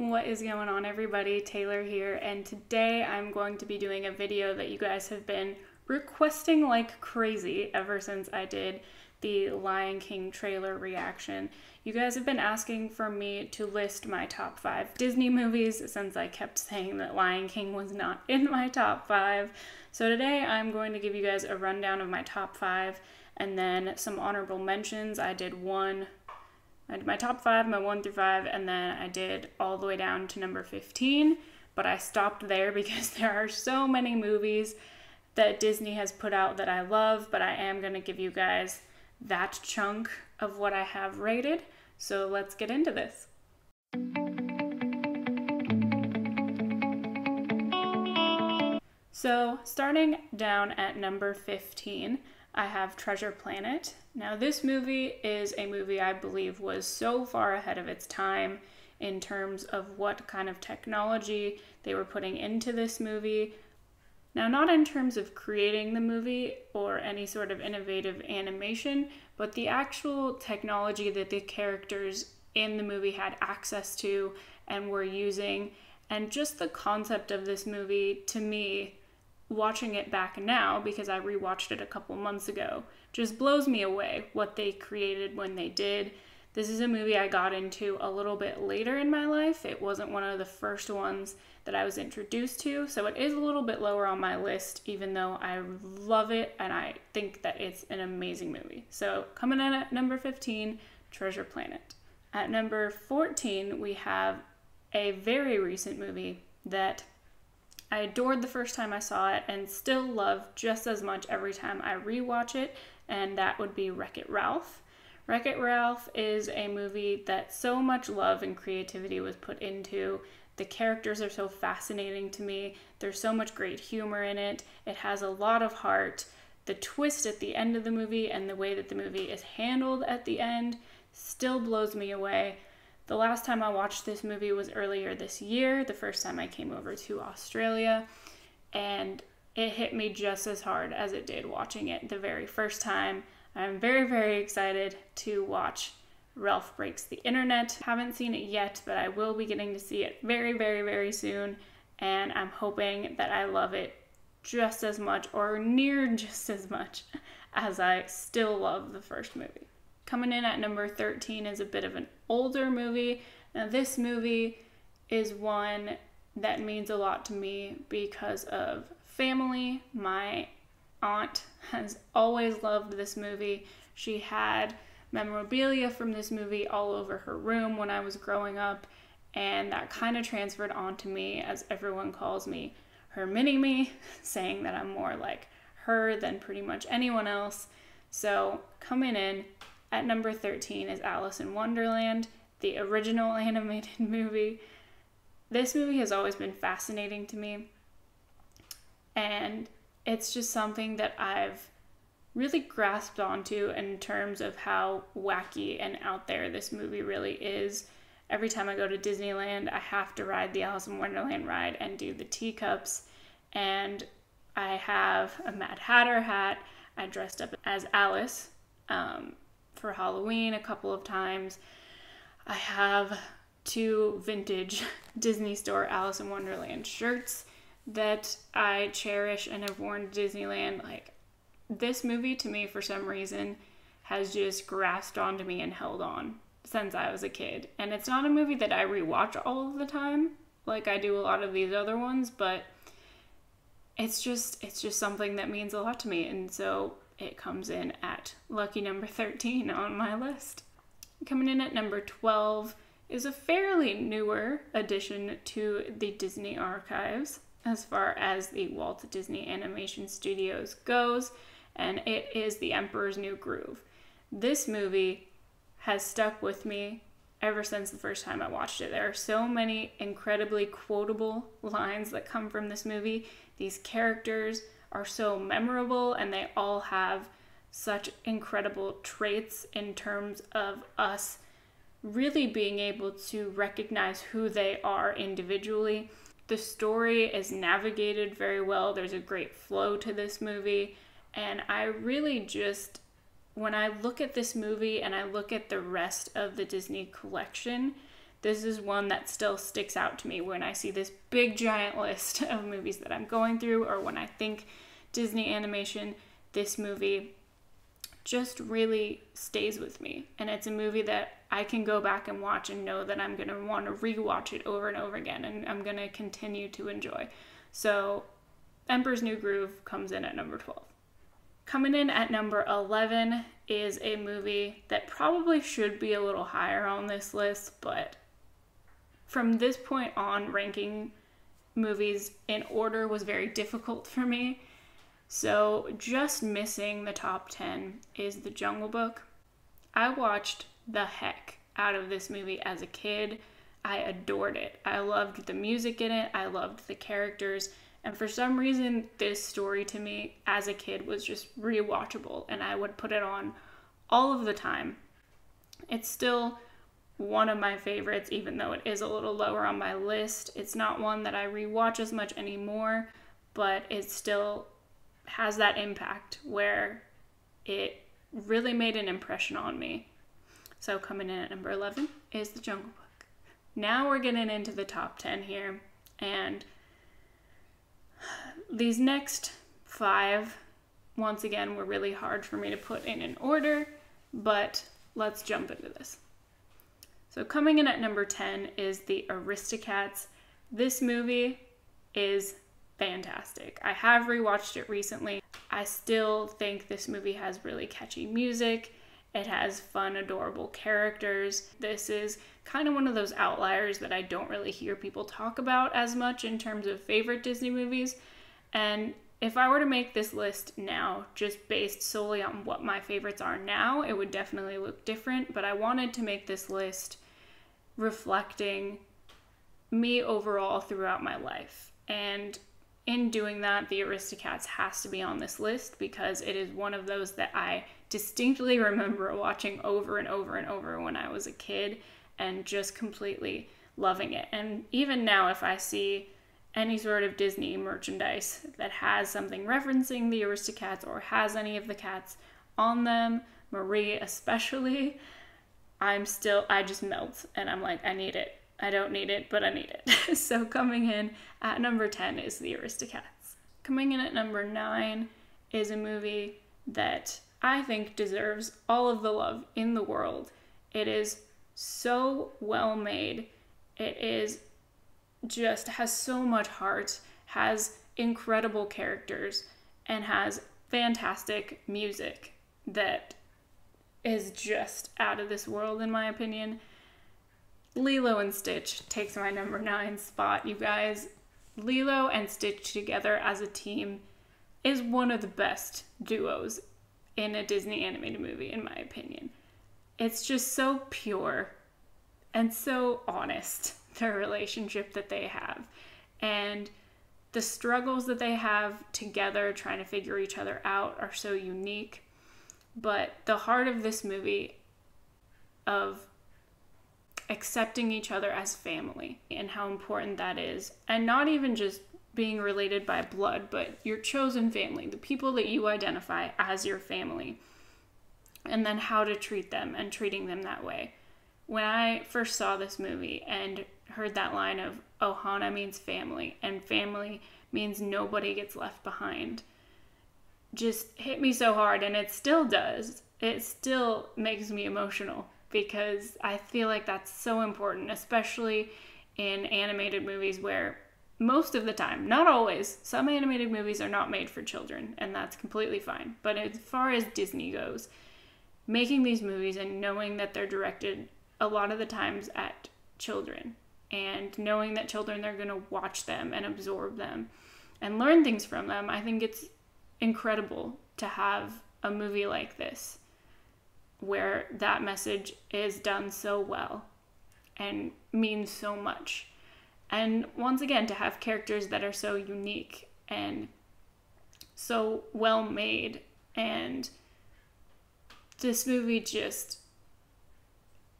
What is going on, everybody? Taylor here, and today I'm going to be doing a video that you guys have been requesting like crazy ever since I did the Lion King trailer reaction. You guys have been asking for me to list my top 5 Disney movies since I kept saying that Lion King was not in my top 5. So today I'm going to give you guys a rundown of my top 5 and then some honorable mentions. I did my top 5, my 1 through 5, and then I did all the way down to number 15, but I stopped there because there are so many movies that Disney has put out that I love, but I am going to give you guys that chunk of what I have rated, so let's get into this. So starting down at number 15, I have Treasure Planet. Now this movie is a movie I believe was so far ahead of its time in terms of what kind of technology they were putting into this movie. Now, not in terms of creating the movie or any sort of innovative animation, but the actual technology that the characters in the movie had access to and were using, and just the concept of this movie, to me, watching it back now, because I rewatched it a couple months ago, just blows me away what they created when they did. This is a movie I got into a little bit later in my life. It wasn't one of the first ones that I was introduced to, so it is a little bit lower on my list, even though I love it and I think that it's an amazing movie. So coming in at number 15, Treasure Planet. At number 14, we have a very recent movie that I adored the first time I saw it and still love just as much every time I rewatch it, and that would be WreckIt Ralph. WreckIt Ralph is a movie that so much love and creativity was put into. The characters are so fascinating to me. There's so much great humor in it. It has a lot of heart. The twist at the end of the movie and the way that the movie is handled at the end still blows me away. The last time I watched this movie was earlier this year, the first time I came over to Australia, and it hit me just as hard as it did watching it the very first time. I'm very, very excited to watch Ralph Breaks the Internet. Haven't seen it yet, but I will be getting to see it very, very, very soon, and I'm hoping that I love it just as much or near just as much as I still love the first movie. Coming in at number 13 is a bit of an older movie. Now this movie is one that means a lot to me because of family. My aunt has always loved this movie. She had memorabilia from this movie all over her room when I was growing up, and that kind of transferred onto me, as everyone calls me her mini-me, saying that I'm more like her than pretty much anyone else. So coming in at number 13 is Alice in Wonderland, the original animated movie. This movie has always been fascinating to me, and it's just something that I've really grasped onto in terms of how wacky and out there this movie really is. Every time I go to Disneyland, I have to ride the Alice in Wonderland ride and do the teacups, and I have a Mad Hatter hat. I dressed up as Alice for Halloween a couple of times. I have 2 vintage Disney Store Alice in Wonderland shirts that I cherish and have worn to Disneyland. Like, this movie to me for some reason has just grasped onto me and held on since I was a kid. And it's not a movie that I rewatch all of the time like I do a lot of these other ones, but it's just something that means a lot to me, and so it comes in at lucky number 13 on my list. Coming in at number 12 is a fairly newer addition to the Disney archives as far as the Walt Disney Animation Studios goes, and it is The Emperor's New Groove. This movie has stuck with me ever since the first time I watched it. There are so many incredibly quotable lines that come from this movie. These characters are so memorable, and they all have such incredible traits in terms of us really being able to recognize who they are individually. The story is navigated very well. There's a great flow to this movie, and I really just, when I look at this movie and I look at the rest of the Disney collection, this is one that still sticks out to me when I see this big giant list of movies that I'm going through, or when I think Disney animation. This movie just really stays with me, and it's a movie that I can go back and watch and know that I'm going to want to rewatch it over and over again, and I'm going to continue to enjoy. So Emperor's New Groove comes in at number 12. Coming in at number 11 is a movie that probably should be a little higher on this list, but from this point on, ranking movies in order was very difficult for me. So just missing the top 10 is The Jungle Book. I watched the heck out of this movie as a kid. I adored it. I loved the music in it. I loved the characters. And for some reason, this story to me as a kid was just rewatchable, and I would put it on all of the time. It's still one of my favorites, even though it is a little lower on my list. It's not one that I rewatch as much anymore, but it still has that impact where it really made an impression on me. So coming in at number 11 is The Jungle Book. Now we're getting into the top 10 here, and these next 5, once again, were really hard for me to put in an order, but let's jump into this. So coming in at number 10 is The Aristocats. This movie is fantastic. I have rewatched it recently. I still think this movie has really catchy music. It has fun, adorable characters. This is kind of one of those outliers that I don't really hear people talk about as much in terms of favorite Disney movies. And if I were to make this list now, just based solely on what my favorites are now, it would definitely look different. But I wanted to make this list reflecting me overall throughout my life. And in doing that, The Aristocats has to be on this list because it is one of those that I distinctly remember watching over and over and over when I was a kid and just completely loving it. And even now, if I see any sort of Disney merchandise that has something referencing the Aristocats or has any of the cats on them, Marie especially, I just melt and I'm like, I need it. I don't need it, but I need it. So coming in at number 10 is The Aristocats. Coming in at number 9 is a movie that I think deserves all of the love in the world. It is so well made. It is just has so much heart, has incredible characters, and has fantastic music that is just out of this world in my opinion. Lilo and Stitch takes my number 9 spot, you guys. Lilo and Stitch together as a team is one of the best duos in a Disney animated movie, in my opinion. It's just so pure and so honest, their relationship that they have. And the struggles that they have together trying to figure each other out are so unique. But the heart of this movie of accepting each other as family and how important that is, and not even just being related by blood, but your chosen family, the people that you identify as your family, and then how to treat them and treating them that way. When I first saw this movie and heard that line of Ohana means family and family means nobody gets left behind, just hit me so hard, and it still does. It still makes me emotional because I feel like that's so important, especially in animated movies where most of the time, not always, some animated movies are not made for children, and that's completely fine. But as far as Disney goes, making these movies and knowing that they're directed a lot of the times at children, and knowing that children are going to watch them and absorb them and learn things from them, I think it's incredible to have a movie like this where that message is done so well and means so much. And once again, to have characters that are so unique and so well made. And this movie just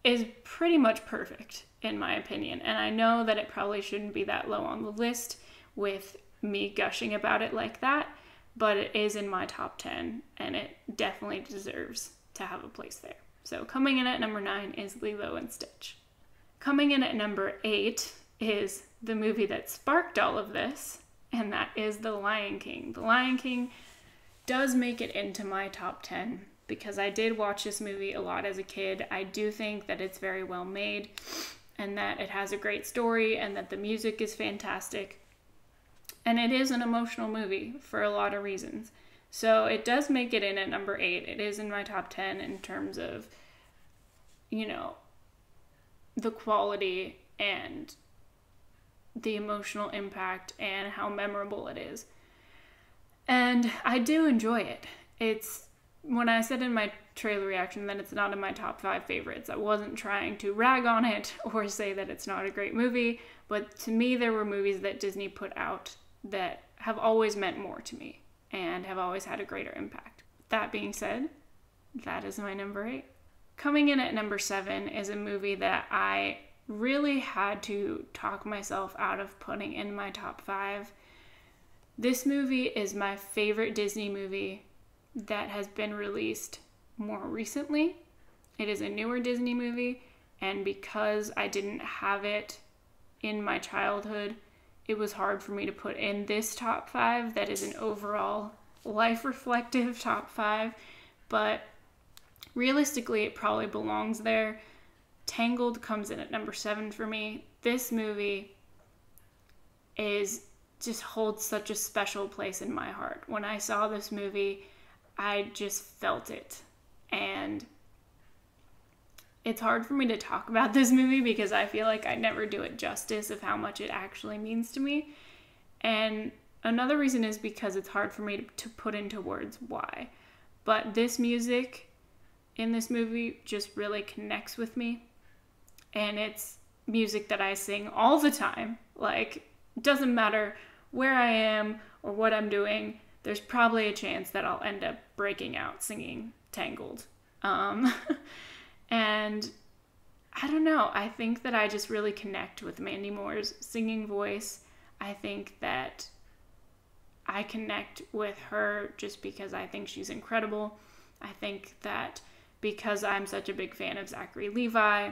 is pretty much perfect, in my opinion. And I know that it probably shouldn't be that low on the list with me gushing about it like that, but it is in my top 10, and it definitely deserves to have a place there. So coming in at number 9 is Lilo and Stitch. Coming in at number 8 is the movie that sparked all of this, and that is The Lion King. The Lion King does make it into my top 10 because I did watch this movie a lot as a kid. I do think that it's very well made and that it has a great story and that the music is fantastic. And it is an emotional movie for a lot of reasons. So it does make it in at number 8. It is in my top 10 in terms of, you know, the quality and the emotional impact and how memorable it is. And I do enjoy it. It's, when I said in my trailer reaction that it's not in my top 5 favorites, I wasn't trying to rag on it or say that it's not a great movie, but to me there were movies that Disney put out that have always meant more to me and have always had a greater impact. That being said, that is my number 8. Coming in at number 7 is a movie that I really had to talk myself out of putting in my top 5. This movie is my favorite Disney movie that has been released more recently. It is a newer Disney movie, and because I didn't have it in my childhood, it was hard for me to put in this top 5 that is an overall life-reflective top 5, but realistically it probably belongs there. Tangled comes in at number 7 for me. This movie just holds such a special place in my heart. When I saw this movie, I just felt it. And it's hard for me to talk about this movie because I feel like I never do it justice of how much it actually means to me. And another reason is because it's hard for me to put into words why. But this music in this movie just really connects with me. And it's music that I sing all the time. Like, it doesn't matter where I am or what I'm doing, there's probably a chance that I'll end up breaking out singing Tangled. And I don't know, I think that I just really connect with Mandy Moore's singing voice. I think that I connect with her just because I think she's incredible. I think that because I'm such a big fan of Zachary Levi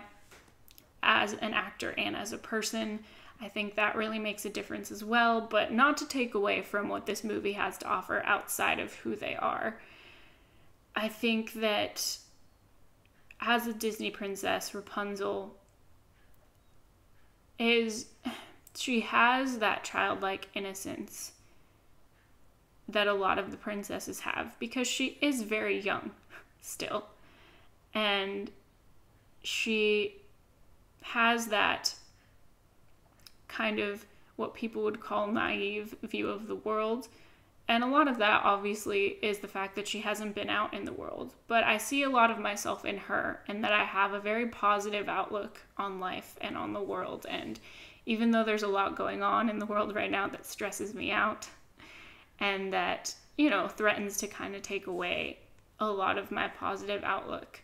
as an actor and as a person, I think that really makes a difference as well, but not to take away from what this movie has to offer outside of who they are. I think that as a Disney princess, Rapunzel she has that childlike innocence that a lot of the princesses have because she is very young still. And she has that kind of what people would call naive view of the world. And a lot of that obviously is the fact that she hasn't been out in the world. But I see a lot of myself in her and that I have a very positive outlook on life and on the world. And even though there's a lot going on in the world right now that stresses me out and that, you know, threatens to kind of take away a lot of my positive outlook,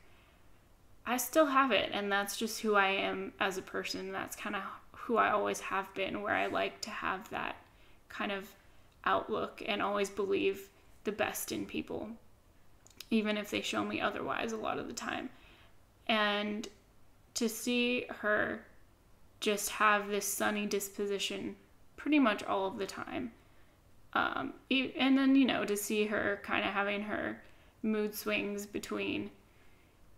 I still have it, and that's just who I am as a person. That's kind of who I always have been, where I like to have that kind of outlook and always believe the best in people, even if they show me otherwise a lot of the time. And to see her just have this sunny disposition pretty much all of the time, and then, you know, to see her kind of having her mood swings between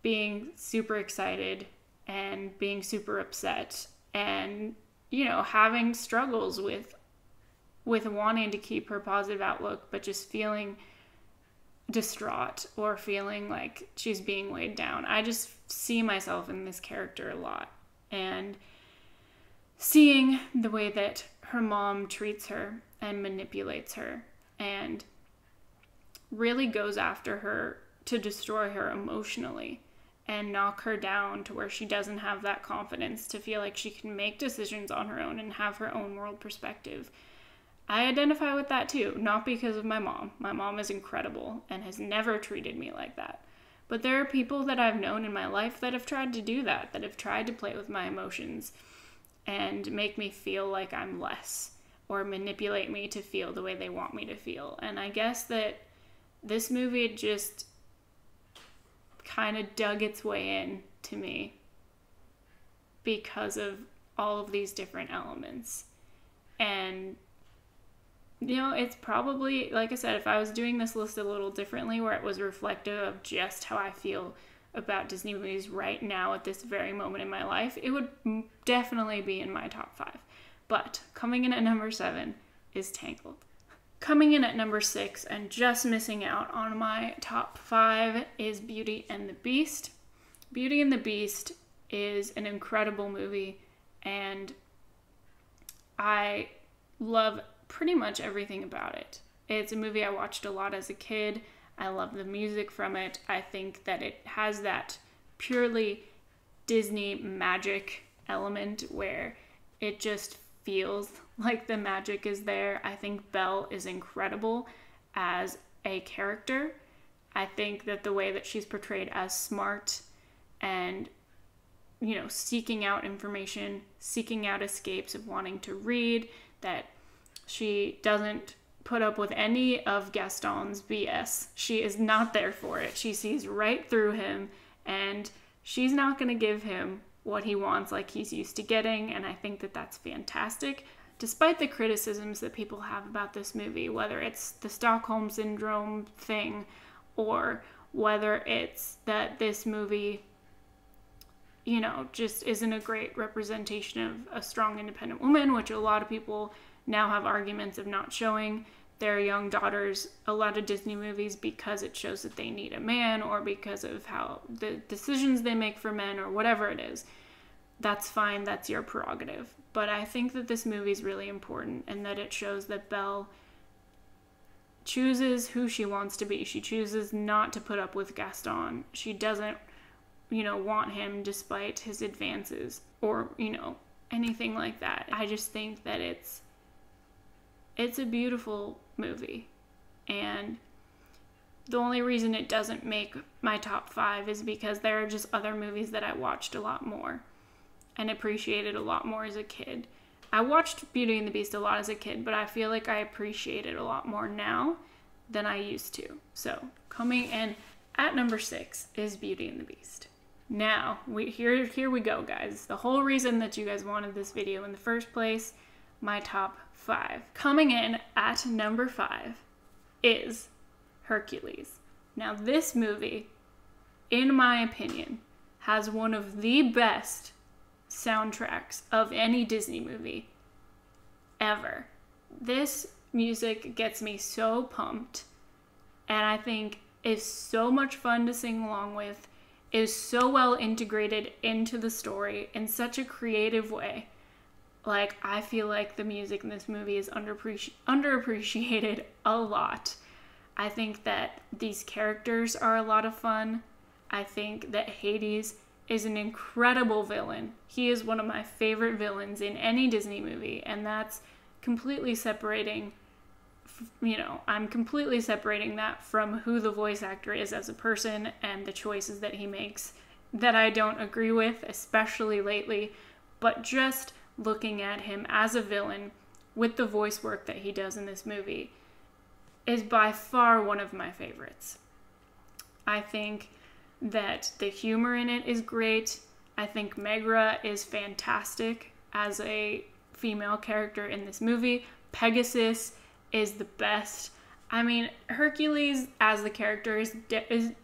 being super excited and being super upset and, you know, having struggles with wanting to keep her positive outlook, but just feeling distraught or feeling like she's being weighed down. I just see myself in this character a lot, and seeing the way that her mom treats her and manipulates her and really goes after her to destroy her emotionally and knock her down to where she doesn't have that confidence to feel like she can make decisions on her own and have her own world perspective. I identify with that too, not because of my mom. My mom is incredible and has never treated me like that. But there are people that I've known in my life that have tried to do that have tried to play with my emotions and make me feel like I'm less or manipulate me to feel the way they want me to feel. And I guess that this movie just kind of dug its way in to me because of all of these different elements. And, you know, it's probably, like I said, if I was doing this list a little differently, where it was reflective of just how I feel about Disney movies right now at this very moment in my life, it would definitely be in my top 5. But coming in at number 7 is Tangled. Coming in at number 6 and just missing out on my top 5 is Beauty and the Beast. Beauty and the Beast is an incredible movie, and I love pretty much everything about it. It's a movie I watched a lot as a kid. I love the music from it. I think that it has that purely Disney magic element where it just feels like the magic is there. I think Belle is incredible as a character. I think that the way that she's portrayed as smart and, you know, seeking out information, seeking out escapes of wanting to read, that she doesn't put up with any of Gaston's BS. She is not there for it. She sees right through him, and she's not going to give him what he wants like he's used to getting, and I think that that's fantastic. Despite the criticisms that people have about this movie, whether it's the Stockholm Syndrome thing, or whether it's that this movie, you know, just isn't a great representation of a strong, independent woman, which a lot of people now have arguments of not showing their young daughters a lot of Disney movies because it shows that they need a man, or because of how the decisions they make for men, or whatever it is. That's fine, that's your prerogative. But I think that this movie is really important, and that it shows that Belle chooses who she wants to be. She chooses not to put up with Gaston. She doesn't, you know, want him despite his advances, or, you know, anything like that. I just think that it's a beautiful movie, and the only reason it doesn't make my top 5 is because there are just other movies that I watched a lot more and appreciated a lot more as a kid. I watched Beauty and the Beast a lot as a kid, but I feel like I appreciate it a lot more now than I used to. So coming in at number 6 is Beauty and the Beast. Now, here we go, guys. The whole reason that you guys wanted this video in the first place, my top 5. Coming in at number 5 is Hercules. Now, this movie, in my opinion, has one of the best soundtracks of any Disney movie ever. This music gets me so pumped, and I think is so much fun to sing along with, is so well integrated into the story in such a creative way. Like, I feel like the music in this movie is underappreciated a lot. I think that these characters are a lot of fun. I think that Hades is an incredible villain. He is one of my favorite villains in any Disney movie, and that's completely separating, you know, I'm completely separating that from who the voice actor is as a person and the choices that he makes that I don't agree with, especially lately, but just looking at him as a villain with the voice work that he does in this movie is by far one of my favorites. I think that the humor in it is great. I think Megra is fantastic as a female character in this movie. Pegasus is the best. I mean, Hercules as the character is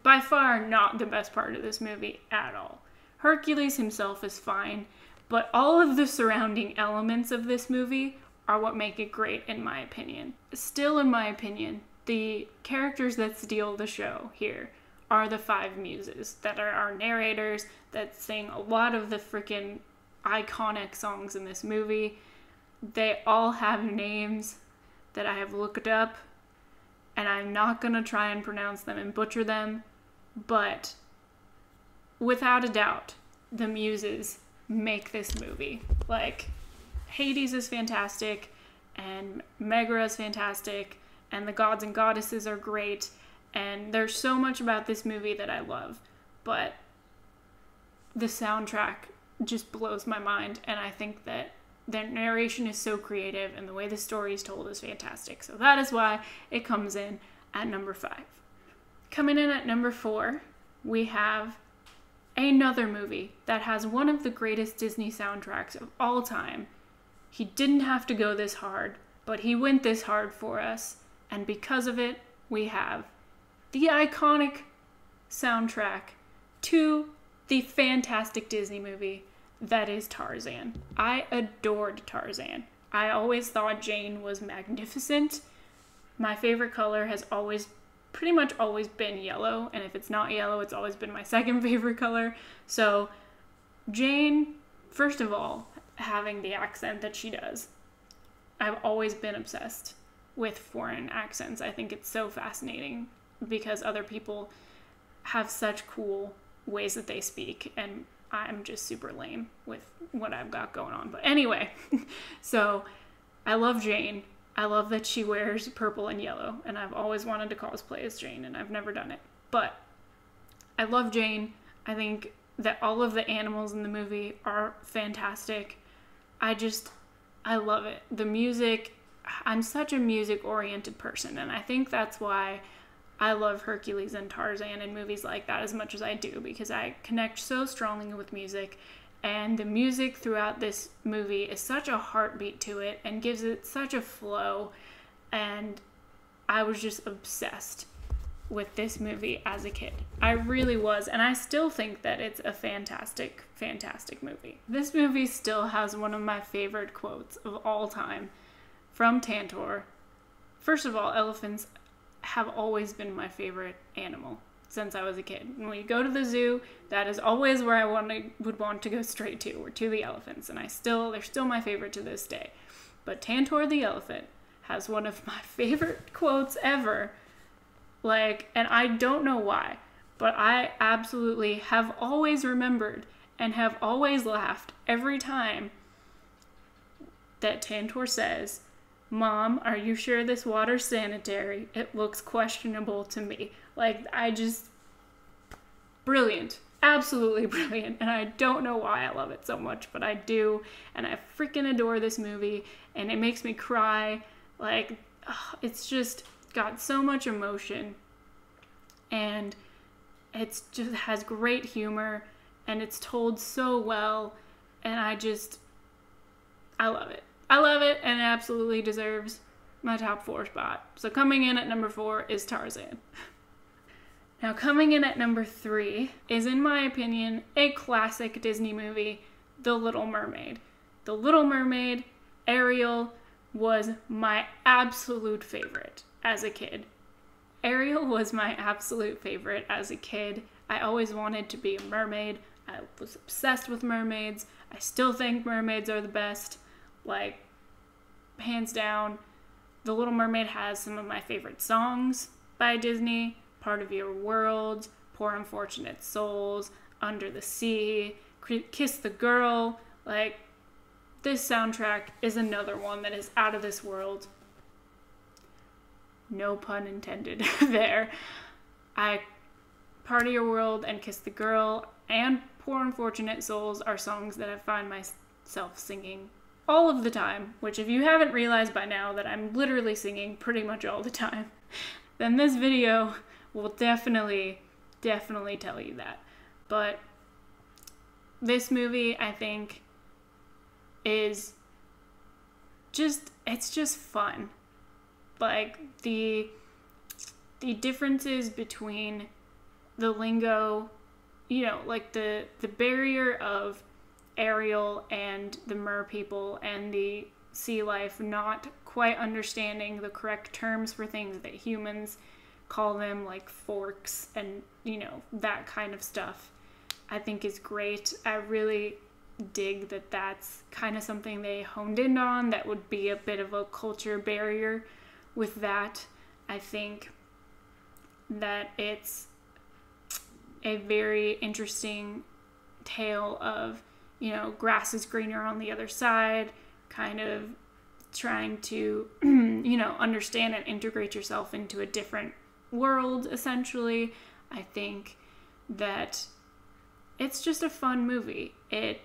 by far not the best part of this movie at all. Hercules himself is fine, but all of the surrounding elements of this movie are what make it great, in my opinion. Still, in my opinion, the characters that steal the show here are the 5 muses that are our narrators that sing a lot of the freaking iconic songs in this movie. They all have names that I have looked up, and I'm not gonna try and pronounce them and butcher them, but without a doubt, the muses make this movie. Like, Hades is fantastic, and Megra is fantastic, and the gods and goddesses are great, and there's so much about this movie that I love, but the soundtrack just blows my mind, and I think that the narration is so creative, and the way the story is told is fantastic. So that is why it comes in at number 5. Coming in at number 4, we have another movie that has one of the greatest Disney soundtracks of all time. He didn't have to go this hard, but he went this hard for us, and because of it, we have the iconic soundtrack to the fantastic Disney movie that is Tarzan. I adored Tarzan. I always thought Jane was magnificent. My favorite color has pretty much always been yellow, and if it's not yellow, it's always been my second favorite color. So Jane, first of all, having the accent that she does. I've always been obsessed with foreign accents. I think it's so fascinating because other people have such cool ways that they speak, and I'm just super lame with what I've got going on. But anyway, so I love Jane. I love that she wears purple and yellow, and I've always wanted to cosplay as Jane, and I've never done it. But I love Jane. I think that all of the animals in the movie are fantastic. I love it. The music, I'm such a music-oriented person, and I think that's why I love Hercules and Tarzan and movies like that as much as I do, because I connect so strongly with music, and the music throughout this movie is such a heartbeat to it and gives it such a flow, and I was just obsessed with this movie as a kid. I really was, and I still think that it's a fantastic, fantastic movie. This movie still has one of my favorite quotes of all time from Tantor. First of all, elephants have always been my favorite animal since I was a kid. When we go to the zoo, that is always where I would want to go straight to, or to the elephants, and they're still my favorite to this day. But Tantor the elephant has one of my favorite quotes ever, and I don't know why, but I absolutely have always remembered and have always laughed every time that Tantor says, "Mom, are you sure this water's sanitary? It looks questionable to me." Brilliant. Absolutely brilliant. And I don't know why I love it so much, but I do. And I freaking adore this movie. And it makes me cry. It's just got so much emotion. And it just has great humor. And it's told so well. And I love it. I love it, and it absolutely deserves my top 4 spot. So coming in at number 4 is Tarzan. Now coming in at number 3 is, in my opinion, a classic Disney movie, The Little Mermaid. The Little Mermaid, Ariel, was my absolute favorite as a kid. Ariel was my absolute favorite as a kid. I always wanted to be a mermaid. I was obsessed with mermaids. I still think mermaids are the best. Hands down. The Little Mermaid has some of my favorite songs by Disney. Part of Your World, Poor Unfortunate Souls, Under the Sea, Kiss the Girl. This soundtrack is another one that is out of this world. No pun intended there. Part of Your World and Kiss the Girl and Poor Unfortunate Souls are songs that I find myself singing all of the time, which if you haven't realized by now that I'm literally singing pretty much all the time, then this video will definitely tell you that. But this movie, I think, is it's just fun. The differences between the lingo, the barrier of Ariel and the mer people and the sea life not quite understanding the correct terms for things that humans call them, like forks and, that kind of stuff, I think is great. I really dig that that's kind of something they honed in on that would be a bit of a culture barrier with that. I think that it's a very interesting tale of, grass is greener on the other side, kind of trying to, understand and integrate yourself into a different world, essentially. I think that it's just a fun movie. It's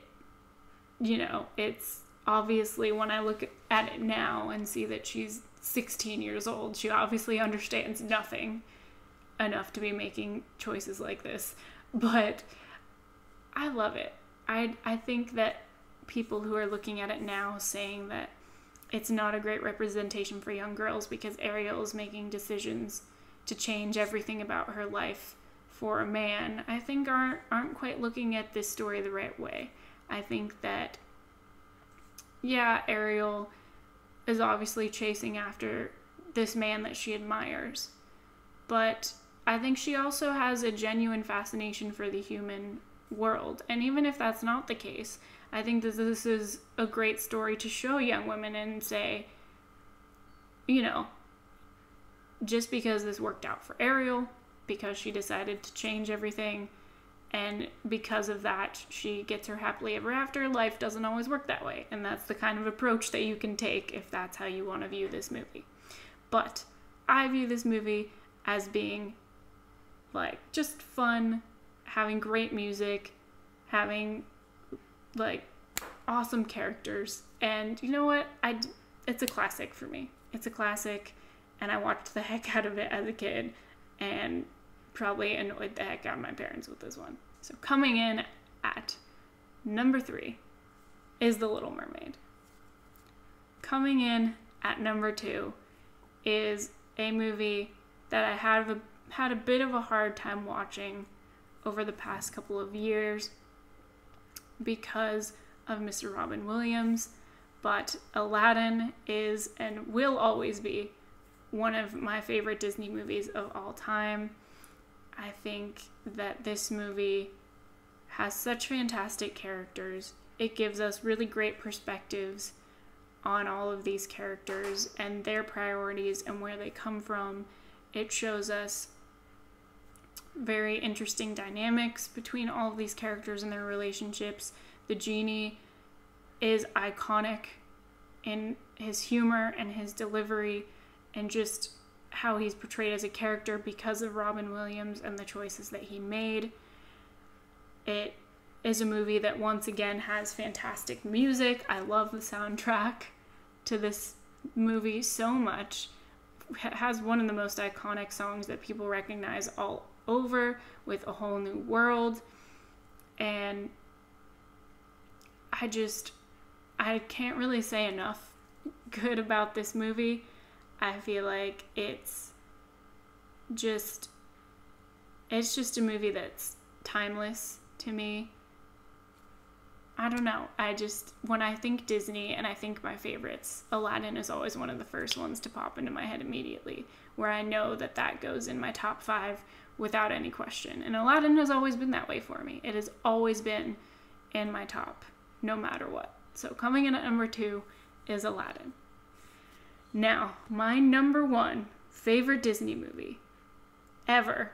obviously, when I look at it now and see that she's 16 years old, she obviously understands nothing enough to be making choices like this. But I love it. I think that people who are looking at it now saying that it's not a great representation for young girls because Ariel is making decisions to change everything about her life for a man, I think aren't quite looking at this story the right way. I think that, yeah, Ariel is obviously chasing after this man that she admires, but I think she also has a genuine fascination for the human world. And even if that's not the case, I think that this is a great story to show young women and say, you know, just because this worked out for Ariel, because she decided to change everything, and because of that, she gets her happily ever after, life doesn't always work that way. And that's the kind of approach that you can take if that's how you want to view this movie. But I view this movie as being like just fun, having great music, having like awesome characters. And you know what? It's a classic for me. It's a classic, and I watched the heck out of it as a kid and probably annoyed the heck out of my parents with this one. So coming in at number 3 is The Little Mermaid. Coming in at number 2 is a movie that I had a bit of a hard time watching over the past couple of years because of Mr. Robin Williams, but Aladdin is and will always be one of my favorite Disney movies of all time. I think that this movie has such fantastic characters. It gives us really great perspectives on all of these characters and their priorities and where they come from. It shows us very interesting dynamics between all of these characters and their relationships. The genie is iconic in his humor and his delivery and just how he's portrayed as a character because of Robin Williams and the choices that he made. It is a movie that once again has fantastic music. I love the soundtrack to this movie so much. It has one of the most iconic songs that people recognize all over, with A Whole New World. And I can't really say enough good about this movie. I feel like it's just a movie that's timeless to me. I don't know. When I think Disney and I think my favorites, Aladdin is always one of the first ones to pop into my head immediately, where I know that goes in my top 5 without any question. And Aladdin has always been that way for me. It has always been in my top, no matter what. So coming in at number 2 is Aladdin. Now, my number 1 favorite Disney movie ever,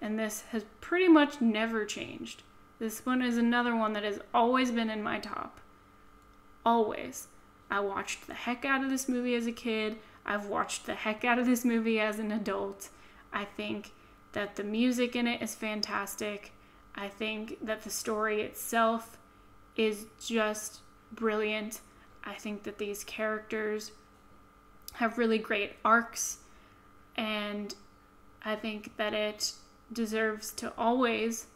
and this has pretty much never changed. This one is another one that has always been in my top. Always. I watched the heck out of this movie as a kid. I've watched the heck out of this movie as an adult. I think that the music in it is fantastic. I think that the story itself is just brilliant. I think that these characters have really great arcs, and I think that it deserves to always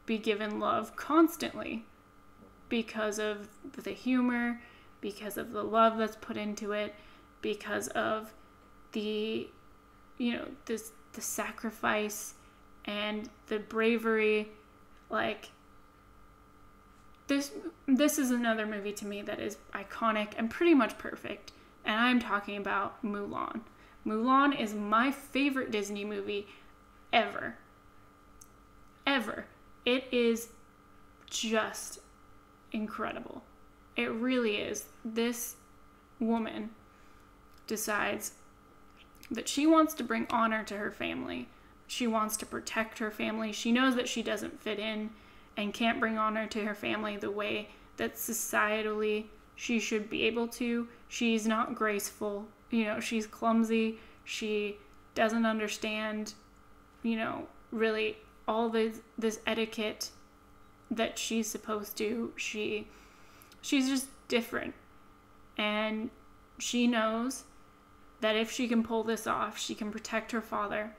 be given love constantly because of the humor, because of the love that's put into it, because of the sacrifice and the bravery. Like, this is another movie to me that is iconic and pretty much perfect. And I'm talking about Mulan. Mulan is my favorite Disney movie ever. Ever. It is just incredible. It really is. This woman decides that she wants to bring honor to her family. She wants to protect her family. She knows that she doesn't fit in and can't bring honor to her family the way that societally she should be able to. She's not graceful. She's clumsy. She doesn't understand, really all this etiquette that she's supposed to. She's just different. And she knows that if she can pull this off, she can protect her father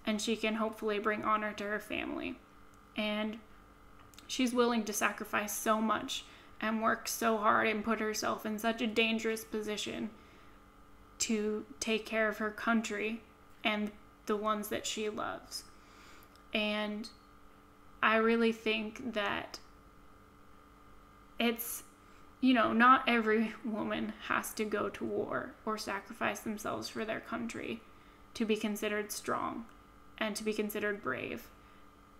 and she can hopefully bring honor to her family. And she's willing to sacrifice so much and work so hard and put herself in such a dangerous position to take care of her country and the ones that she loves. And I really think that it's, you know, not every woman has to go to war or sacrifice themselves for their country to be considered strong and to be considered brave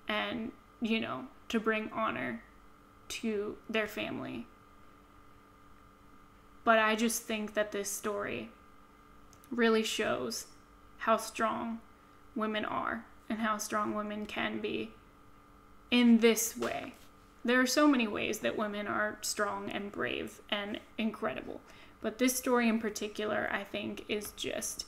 and, you know, to bring honor to their family. But I just think that this story really shows how strong women are and how strong women can be in this way. There are so many ways that women are strong and brave and incredible, but this story in particular, I think, is just,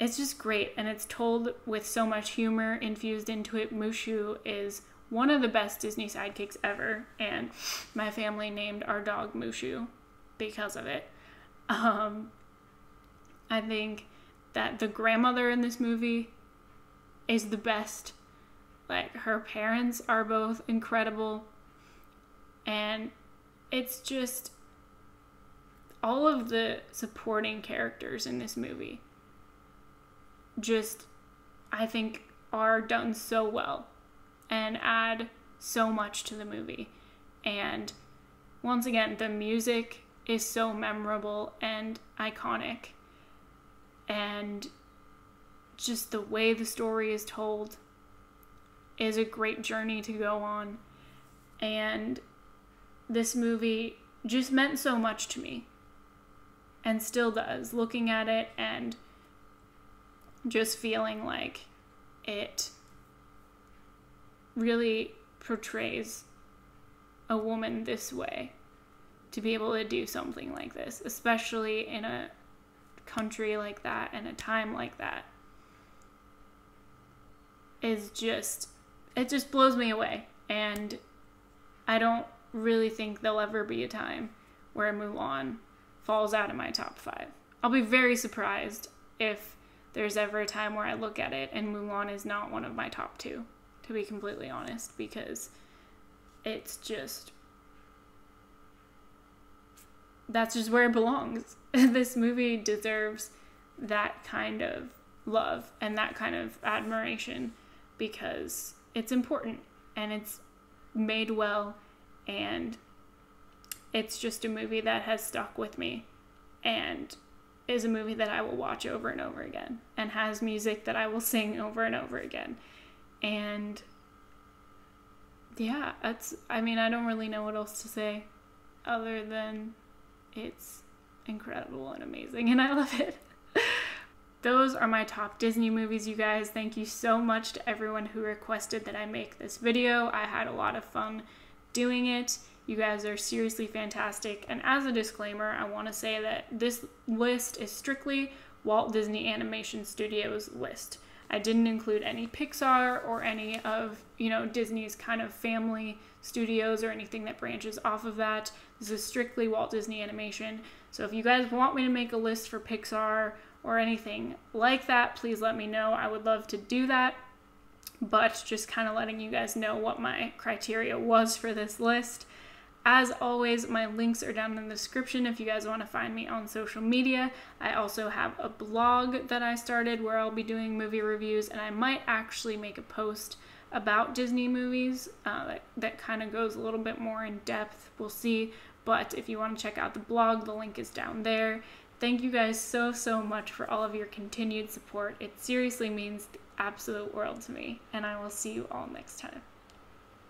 it's just great, and it's told with so much humor infused into it. Mushu is one of the best Disney sidekicks ever, and my family named our dog Mushu because of it. I think that the grandmother in this movie is the best. Like, her parents are both incredible, and it's just all of the supporting characters in this movie just, I think, are done so well and add so much to the movie. And once again, the music is so memorable and iconic, and just the way the story is told is a great journey to go on. And this movie just meant so much to me and still does, looking at it and just feeling like it really portrays a woman this way, to be able to do something like this, especially in a country like that and a time like that, is just, it just blows me away. And I don't really think there'll ever be a time where Mulan falls out of my top 5. I'll be very surprised if there's ever a time where I look at it and Mulan is not one of my top 2, to be completely honest, because it's just, that's just where it belongs. This movie deserves that kind of love and that kind of admiration, because it's important and it's made well, and it's just a movie that has stuck with me and is a movie that I will watch over and over again and has music that I will sing over and over again. And yeah, I don't really know what else to say other than it's incredible and amazing, and I love it. Those are my top Disney movies, you guys. Thank you so much to everyone who requested that I make this video. I had a lot of fun doing it. You guys are seriously fantastic. And as a disclaimer, I want to say that this list is strictly Walt Disney Animation Studios list. I didn't include any Pixar or any of, Disney's kind of family studios or anything that branches off of that. This is strictly Walt Disney Animation. So if you guys want me to make a list for Pixar or anything like that, please let me know. I would love to do that. But just kind of letting you guys know what my criteria was for this list. As always, my links are down in the description if you guys want to find me on social media. I also have a blog that I started where I'll be doing movie reviews, and I might actually make a post about Disney movies that kind of goes a little bit more in depth. We'll see. But if you want to check out the blog, the link is down there. Thank you guys so, so much for all of your continued support. It seriously means the absolute world to me, and I will see you all next time.